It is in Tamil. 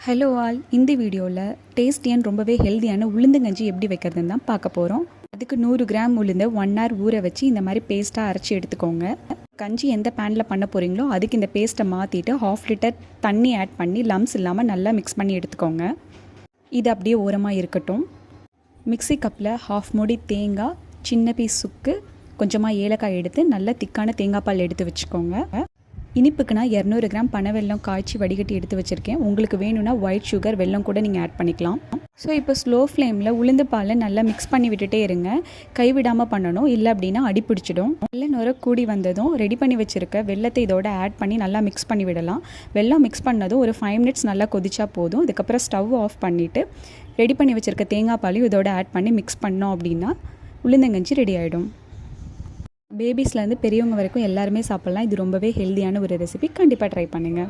ஹலோ ஆல், இந்த வீடியோவில் டேஸ்டி அண்ட் ரொம்பவே ஹெல்த்தியான உளுந்தங்கஞ்சி எப்படி வைக்கிறதுன்னு தான் பார்க்க போகிறோம். அதுக்கு 100 கிராம் உளுந்து 1 hour ஊற வச்சு இந்த மாதிரி பேஸ்ட்டாக அரைச்சி எடுத்துக்கோங்க. கஞ்சி எந்த பேனில் பண்ண போகிறீங்களோ அதுக்கு இந்த பேஸ்ட்டை மாற்றிட்டு 1/2 liter தண்ணி ஆட் பண்ணி லம்ஸ் இல்லாமல் நல்லா மிக்ஸ் பண்ணி எடுத்துக்கோங்க. இது அப்படியே ஓரமாக இருக்கட்டும். மிக்ஸி கப்பில் 1/2 மூடி தேங்காய், சின்ன பீஸ் சுக்கு, கொஞ்சமாக ஏலக்காய் எடுத்து நல்லா திக்கான தேங்காய் பால் எடுத்து வச்சுக்கோங்க. இனிப்புக்கு நான் 200 கிராம் பனை வெல்லம் காய்ச்சி வடிகட்டி எடுத்து வச்சுருக்கேன். உங்களுக்கு வேணும்னா ஒயிட் சுகர் வெல்லம் கூட நீங்கள் ஆட் பண்ணிக்கலாம். ஸோ இப்போ ஸ்லோ ஃப்ளேமில் உளுந்து பாலை நல்லா மிக்ஸ் பண்ணி விட்டுட்டே இருங்க. கைவிடாமல் பண்ணணும், இல்லை அப்படின்னா அடி பிடிச்சிடும். நல்ல நுர கூடி வந்ததும் ரெடி பண்ணி வச்சுருக்க வெல்லத்தை இதோட ஆட் பண்ணி நல்லா மிக்ஸ் பண்ணி விடலாம். வெல்லம் மிக்ஸ் பண்ணதும் ஒரு 5 minutes நல்லா கொதிச்சா போதும். அதுக்கப்புறம் ஸ்டவ் ஆஃப் பண்ணிவிட்டு ரெடி பண்ணி வச்சுருக்க தேங்காய் பாலையும் இதோட ஆட் பண்ணி மிக்ஸ் பண்ணோம் அப்படின்னா உளுந்தங்கஞ்சி ரெடி ஆகிடும். பேபிஸ்லேருந்து பெரியவங்க வரைக்கும் எல்லாருமே சாப்பிட்லாம். இது ரொம்பவே ஹெல்த்தியான ஒரு ரெசிபி. கண்டிப்பாக ட்ரை பண்ணுங்கள்.